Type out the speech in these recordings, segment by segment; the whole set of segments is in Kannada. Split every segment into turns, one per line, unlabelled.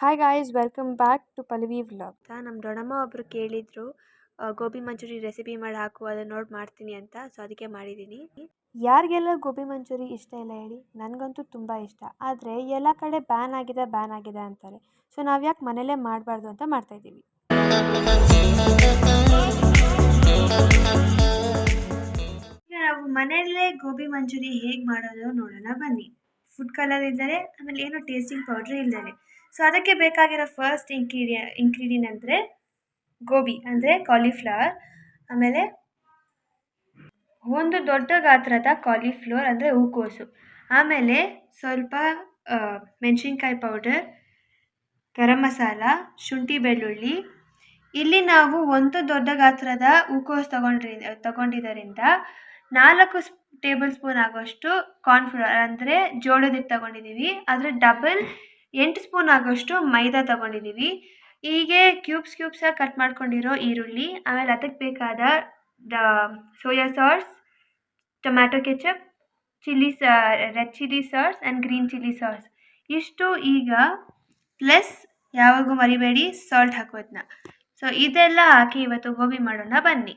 Hi guys, welcome back to Pallavi vlog.
ನಮ್ಮ ದೊಡ್ಡಮ್ಮ ಒಬ್ಬರು ಕೇಳಿದ್ರು ಗೋಬಿ ಮಂಚೂರಿ ರೆಸಿಪಿ ಮಾಡಿ ಹಾಕು, ಅದನ್ನ ನೋಡಿ ಮಾಡ್ತೀನಿ ಅಂತ. ಸೊ ಅದಕ್ಕೆ ಮಾಡಿದ್ದೀನಿ.
ಯಾರಿಗೆಲ್ಲ ಗೋಬಿ ಮಂಚೂರಿ ಇಷ್ಟ ಇಲ್ಲ ಹೇಳಿ? ನನಗಂತೂ ತುಂಬ ಇಷ್ಟ. ಆದರೆ ಎಲ್ಲ ಕಡೆ ಬ್ಯಾನ್ ಆಗಿದೆ ಅಂತಾರೆ. ಸೊ ನಾವು ಯಾಕೆ ಮನೇಲೇ ಮಾಡಬಾರ್ದು ಅಂತ ಮಾಡ್ತಾಯಿದ್ದೀವಿ.
ಈಗ ನಾವು ಮನೆಯಲ್ಲೇ ಗೋಬಿ ಮಂಚೂರಿ ಹೇಗೆ ಮಾಡೋದು ನೋಡೋಣ ಬನ್ನಿ. ಫುಡ್ ಕಲರ್ ಇಲ್ಲದೆ, ಆಮೇಲೆ ಏನು ಟೇಸ್ಟಿಂಗ್ ಪೌಡ್ರ್ ಇಲ್ಲದೆ. ಸೊ ಅದಕ್ಕೆ ಬೇಕಾಗಿರೋ ಫಸ್ಟ್ ಇಂಗ್ರೀಡಿಯೆಂಟ್ ಅಂದರೆ ಗೋಬಿ ಅಂದರೆ ಕಾಲಿಫ್ಲವರ್, ಆಮೇಲೆ ಒಂದು ದೊಡ್ಡ ಗಾತ್ರದ ಕಾಲಿಫ್ಲವರ್ ಅಂದರೆ ಹೂಕೋಸು, ಆಮೇಲೆ ಸ್ವಲ್ಪ ಮೆಣಸಿನ್ಕಾಯಿ ಪೌಡರ್, ಗರಂ ಮಸಾಲ, ಶುಂಠಿ ಬೆಳ್ಳುಳ್ಳಿ. ಇಲ್ಲಿ ನಾವು ಒಂದು ದೊಡ್ಡ ಗಾತ್ರದ ಹೂಕೋಸು ತಗೊಂಡಿದ್ದರಿಂದ 4 ಟೇಬಲ್ ಸ್ಪೂನ್ ಆಗೋಷ್ಟು ಕಾರ್ನ್ಫ್ಲವರ್ ಅಂದರೆ ಜೋಳದ ಹಿಟ್ಟು ತಗೊಂಡಿದ್ದೀವಿ. ಅದರ ಡಬಲ್ 8 ಸ್ಪೂನ್ ಆಗೋಷ್ಟು ಮೈದಾ ತಗೊಂಡಿದ್ದೀವಿ. ಹೀಗೆ ಕ್ಯೂಬ್ಸಾಗಿ ಕಟ್ ಮಾಡ್ಕೊಂಡಿರೋ ಈರುಳ್ಳಿ, ಆಮೇಲೆ ಅದಕ್ಕೆ ಬೇಕಾದ soya sauce, tomato ketchup, red chilli sauce and green chilli sauce ಇಷ್ಟು. ಈಗ ಪ್ಲಸ್ ಯಾವಾಗೂ ಮರಿಬೇಡಿ ಸಾಲ್ಟ್ ಹಾಕೋದನ್ನ. ಸೊ ಇದೆಲ್ಲ ಹಾಕಿ ಇವತ್ತು ಗೋಬಿ ಮಾಡೋಣ ಬನ್ನಿ.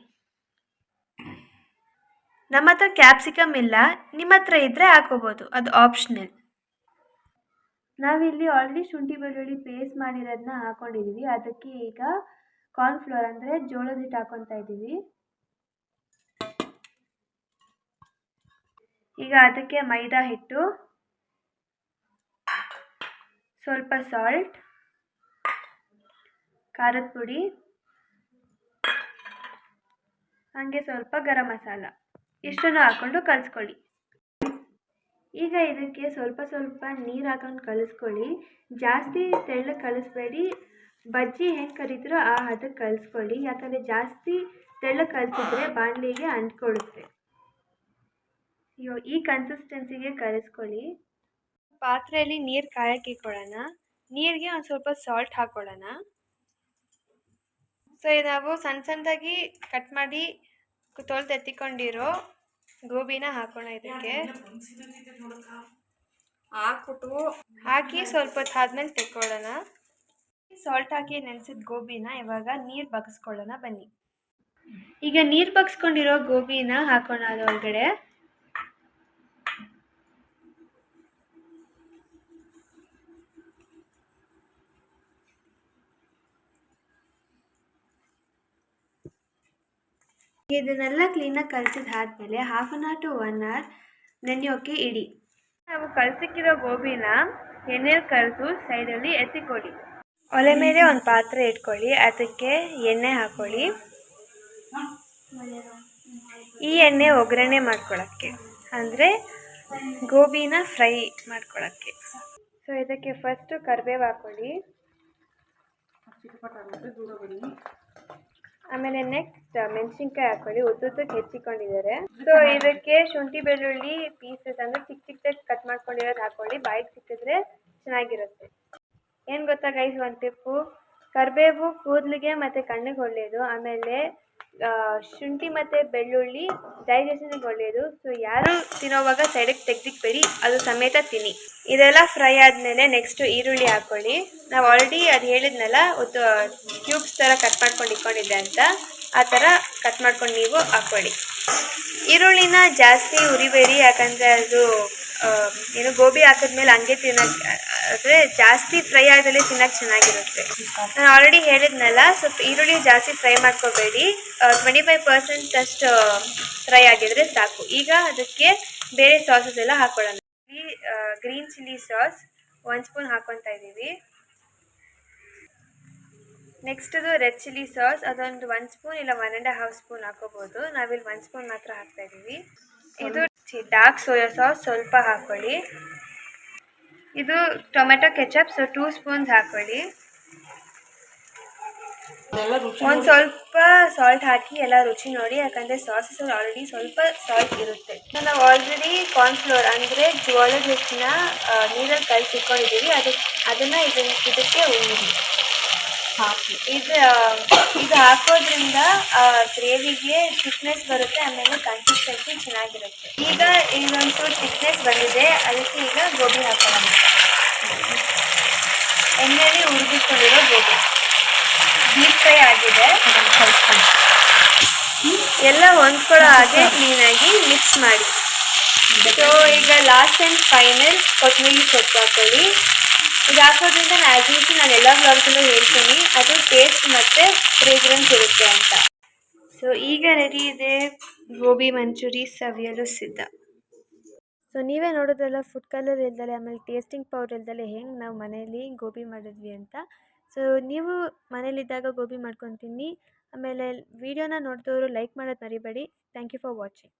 ನಮ್ಮ ಹತ್ರ ಕ್ಯಾಪ್ಸಿಕಮ್ ಇಲ್ಲ, ನಿಮ್ಮ ಹತ್ರ ಇದ್ದರೆ ಹಾಕೋಬೋದು, ಅದು ಆಪ್ಷನಲ್. ನಾವಿಲ್ಲಿ ಆಲ್ರೆಡಿ ಶುಂಠಿ ಬೆಳ್ಳುಳ್ಳಿ ಪೇಸ್ಟ್ ಮಾಡಿರೋದನ್ನ ಹಾಕೊಂಡಿದ್ದೀವಿ. ಅದಕ್ಕೆ ಈಗ ಕಾರ್ನ್ಫ್ಲವರ್ ಅಂದರೆ ಜೋಳದ ಹಿಟ್ಟು ಹಾಕೊತಾ ಇದ್ದೀವಿ. ಈಗ ಅದಕ್ಕೆ ಮೈದಾ ಹಿಟ್ಟು, ಸ್ವಲ್ಪ ಸಾಲ್ಟ್, ಖಾರದ ಪುಡಿ, ಹಾಗೆ ಸ್ವಲ್ಪ ಗರಂ ಮಸಾಲ ಇಷ್ಟನ್ನು ಹಾಕ್ಕೊಂಡು ಕಲಿಸ್ಕೊಳ್ಳಿ. ಈಗ ಇದಕ್ಕೆ ಸ್ವಲ್ಪ ನೀರು ಹಾಕೊಂಡು ಕಲಿಸ್ಕೊಳ್ಳಿ. ಜಾಸ್ತಿ ತೆಳ್ಳಗೆ ಕಲಿಸ್ಬೇಡಿ, ಬಜ್ಜಿ ಹೆಂಗೆ ಕರಿತೀರೋ ಆ ಹದಕ್ಕೆ ಕಲಿಸ್ಕೊಳ್ಳಿ. ಯಾಕಂದರೆ ಜಾಸ್ತಿ ತೆಳ್ಳಗೆ ಕಲಿಸಿದ್ರೆ ಬಾಣಲಿಗೆ ಅಂಟ್ಕೊಳ್ಳುತ್ತೆ. ಈ ಕನ್ಸಿಸ್ಟೆನ್ಸಿಗೆ ಕಲಿಸ್ಕೊಳ್ಳಿ. ಪಾತ್ರೆಯಲ್ಲಿ ನೀರು ಕಾಯಕ್ಕೆ ಇಟ್ಕೊಳ್ಳೋಣ. ನೀರಿಗೆ ಒಂದು ಸ್ವಲ್ಪ ಸಾಲ್ಟ್ ಹಾಕ್ಕೊಳ್ಳೋಣ. ಸೊ ನಾವು ಸಣ್ಣದಾಗಿ ಕಟ್ ಮಾಡಿ ತೊಳೆದು ಎತ್ತಿಕೊಂಡಿರೋ ಗೋಬಿನ ಹಾಕೋಣ. ಇದಕ್ಕೆ ಹಾಕಿ ಸ್ವಲ್ಪ ಹೊತ್ತು ಆದ್ಮೇಲೆ ತೆಕ್ಕೊಳ್ಳೋಣ. ಸಾಲ್ಟ್ ಹಾಕಿ ನೆನೆಸಿದ ಗೋಬಿನ ಇವಾಗ ನೀರು ಬಗ್ಸ್ಕೊಳ್ಳೋಣ ಬನ್ನಿ. ಈಗ ನೀರು ಬಗ್ಸ್ಕೊಂಡಿರೋ ಗೋಬಿನ ಹಾಕೋಣ ಅದರೊಳಗಡೆ. ಇದನ್ನೆಲ್ಲ ಕ್ಲೀನಾಗಿ ಕಲಿಸಿದಾದ್ಮೇಲೆ 1/2 hour to 1 hour ನೆನೆಯೋಕ್ಕೆ ಇಡಿ. ನಾವು ಕಲಸಿಕ್ಕಿರೋ ಗೋಬಿನ ಎಣ್ಣೆಲಿ ಕರೆದು ಸೈಡಲ್ಲಿ ಎತ್ತಿಕೊಳ್ಳಿ. ಒಲೆ ಮೇಲೆ ಒಂದು ಪಾತ್ರೆ ಇಟ್ಕೊಳ್ಳಿ, ಅದಕ್ಕೆ ಎಣ್ಣೆ ಹಾಕೊಳ್ಳಿ. ಈ ಎಣ್ಣೆ ಒಗ್ಗರಣೆ ಮಾಡ್ಕೊಳ್ಳೋಕ್ಕೆ, ಅಂದರೆ ಗೋಬಿನ ಫ್ರೈ ಮಾಡ್ಕೊಳ್ಳೋಕ್ಕೆ. ಸೊ ಇದಕ್ಕೆ ಫಸ್ಟು ಕರಿಬೇವು ಹಾಕೊಳ್ಳಿ, ಆಮೇಲೆ ನೆಕ್ಸ್ಟ್ ಮೆಣಸಿನ್ಕಾಯಿ ಹಾಕೊಳ್ಳಿ, ಉದ್ದುದ್ದಕ್ಕೆ ಹೆಚ್ಚಿಕೊಂಡಿದ್ದಾರೆ. ಸೊ ಇದಕ್ಕೆ ಶುಂಠಿ ಬೆಳ್ಳುಳ್ಳಿ ಪೀಸಸ್ ಅಂದರೆ ಚಿಕ್ಕದಾಗಿ ಕಟ್ ಮಾಡ್ಕೊಂಡಿರೋದು ಹಾಕೊಳ್ಳಿ. ಬಾಯಿಗೆ ಸಿಕ್ಕಿದ್ರೆ ಚೆನ್ನಾಗಿರುತ್ತೆ. ಏನು ಗೊತ್ತಾ ಗೈಸ್, ಒಂದು ಟಿಪ್ಪು, ಕರಿಬೇವು ಕೂದಲಿಗೆ ಮತ್ತು ಕಣ್ಣಿಗೆ ಒಳ್ಳೆಯದು, ಆಮೇಲೆ ಶುಂಠಿ ಮತ್ತು ಬೆಳ್ಳುಳ್ಳಿ ಡೈಜೆಷನ್ಗೆ ಒಳ್ಳೆಯದು. ಸೊ ಯಾರು ತಿನ್ನೋವಾಗ ಸೈಡಿಗೆ ತೆಗ್ದಿಕ್ಬೇಡಿ, ಅದು ಸಮೇತ ತಿನ್ನಿ. ಇದೆಲ್ಲ ಫ್ರೈ ಆದಮೇಲೆ ನೆಕ್ಸ್ಟು ಈರುಳ್ಳಿ ಹಾಕ್ಕೊಳ್ಳಿ. ನಾವು ಆಲ್ರೆಡಿ ಅದು ಹೇಳಿದ್ನಲ್ಲ, ಕ್ಯೂಬ್ಸ್ ಥರ ಕಟ್ ಮಾಡ್ಕೊಂಡು ಇಟ್ಕೊಂಡಿದ್ದೆ ಅಂತ, ಆ ಥರ ಕಟ್ ಮಾಡ್ಕೊಂಡು ನೀವು ಹಾಕ್ಕೊಳ್ಳಿ. ಈರುಳ್ಳಿನ ಜಾಸ್ತಿ ಉರಿಬೇಡಿ, ಯಾಕಂದರೆ ಅದು ಏನು ಗೋಬಿ ಹಾಕಿದ್ಮೇಲೆ ಹಂಗೆ ತಿನ್ನೋಕ್ಕೆ, ಅಂದರೆ ಜಾಸ್ತಿ ಫ್ರೈ ಆದಮೇಲೆ ತಿನ್ನೋಕ್ಕೆ ಚೆನ್ನಾಗಿರುತ್ತೆ. ನಾನು ಆಲ್ರೆಡಿ ಹೇಳಿದ್ನಲ್ಲ, ಸ್ವಲ್ಪ ಈರುಳ್ಳಿ ಜಾಸ್ತಿ ಫ್ರೈ ಮಾಡ್ಕೋಬೇಡಿ, 25% ಅಷ್ಟು ಫ್ರೈ ಆಗಿದ್ರೆ ಸಾಕು. ಈಗ ಅದಕ್ಕೆ ಬೇರೆ ಸಾಸಸ್ ಎಲ್ಲ ಹಾಕ್ಕೊಳ್ಳೋಣ. ಗ್ರೀನ್ ಚಿಲ್ಲಿ ಸಾಸ್ 1 ಸ್ಪೂನ್ ಹಾಕ್ಕೊತಾ ಇದ್ದೀವಿ. ನೆಕ್ಸ್ಟದು ರೆಡ್ ಚಿಲ್ಲಿ ಸಾಸ್, ಅದೊಂದು 1 ಸ್ಪೂನ್ ಇಲ್ಲ 1.5 ಸ್ಪೂನ್ ಹಾಕೋಬೋದು. ನಾವಿಲ್ಲಿ 1 ಸ್ಪೂನ್ ಮಾತ್ರ ಹಾಕ್ತಾಯಿದ್ದೀವಿ. ಇದು ಡಾರ್ಕ್ ಸೋಯಾ ಸಾಸ್ ಸ್ವಲ್ಪ ಹಾಕ್ಕೊಳ್ಳಿ. ಇದು ಟೊಮೆಟೊ ಕೆಚಪ್, ಸೊ 2 ಸ್ಪೂನ್ಸ್ ಹಾಕ್ಕೊಳ್ಳಿ. ಒಂದು ಸ್ವಲ್ಪ ಸಾಲ್ಟ್ ಹಾಕಿ ಎಲ್ಲ ರುಚಿ ನೋಡಿ, ಯಾಕಂದರೆ ಸಾಸಸಲ್ಲಿ ಆಲ್ರೆಡಿ ಸ್ವಲ್ಪ ಸಾಲ್ಟ್ ಇರುತ್ತೆ. ನಾವು ಆಲ್ರೆಡಿ ಕಾರ್ನ್ಫ್ಲೋರ್ ಅಂದರೆ ಜೋಳದ ಹಿಟ್ಟನ್ನ ನೀರಲ್ಲಿ ಕಲಸಿಟ್ಕೊಂಡಿದ್ದೀವಿ, ಅದನ್ನು ಇದಕ್ಕೆ ಉಯ್ಯಿರಿ. ಇದು ಹಾಕೋದ್ರಿಂದ ಗ್ರೇವಿಗೆ ಥಿಕ್ನೆಸ್ ಬರುತ್ತೆ, ಆಮೇಲೆ ಕನ್ಸಿಸ್ಟೆನ್ಸಿ ಚೆನ್ನಾಗಿರುತ್ತೆ. ಈಗ ಇದೊಂದು ಥಿಕ್ನೆಸ್ ಬಂದಿದೆ, ಅದಕ್ಕೆ ಈಗ ಗೋಬಿ ಹಾಕೋಣ. ಎಣ್ಣೆಯಲ್ಲಿ ಹುರಿದಿಟ್ಕೊಂಡಿರೋ ಗೋಬಿ ಡೀಪ್ ಫ್ರೈ ಆಗಿದೆ. ಎಲ್ಲ ಹೊಂದ್ಕೊಳ್ಳೋ ಹಾಗೆ ಕ್ಲೀನಾಗಿ ಮಿಕ್ಸ್ ಮಾಡಿ. ಸೊ ಈಗ ಲಾಸ್ಟ್ ಆ್ಯಂಡ್ ಫೈನಲ್ ಕೊತ್ತಂಬರಿ ಸೊಪ್ಪು ಹಾಕೊಳ್ಳಿ. ಇದು ಹಾಕೋದ್ರಿಂದ ನಾನು ಎಲ್ಲ ಬ್ಲಾಗ್ಸಲ್ಲೂ ಹೇಳ್ತೀನಿ, ಅದು ಟೇಸ್ಟ್ ಮತ್ತು ಫ್ರೇಗ್ರೆನ್ಸ್ ಇರುತ್ತೆ ಅಂತ. ಸೊ ಈಗ ರೆಡಿ ಇದೆ ಗೋಬಿ ಮಂಚೂರಿ, ಸವಿಯಲು ಸಿದ್ಧ. ಸೊ ನೀವೇ ನೋಡೋದ್ರಲ್ಲ, ಫುಡ್ ಕಲರ್ ಇಲ್ದಲೆ ಆಮೇಲೆ ಟೇಸ್ಟಿಂಗ್ ಪೌಡರ್ ಇಲ್ದಲೆ ಹೆಂಗೆ ನಾವು ಮನೆಯಲ್ಲಿ ಗೋಬಿ ಮಾಡಿದ್ವಿ ಅಂತ. ಸೊ ನೀವು ಮನೇಲಿದ್ದಾಗ ಗೋಬಿ ಮಾಡ್ಕೊಂಡು ತಿನ್ನಿ. ಆಮೇಲೆ ವಿಡಿಯೋನ ನೋಡಿದವರು ಲೈಕ್ ಮಾಡೋದು ಮರಿಬೇಡಿ. Thank you for watching.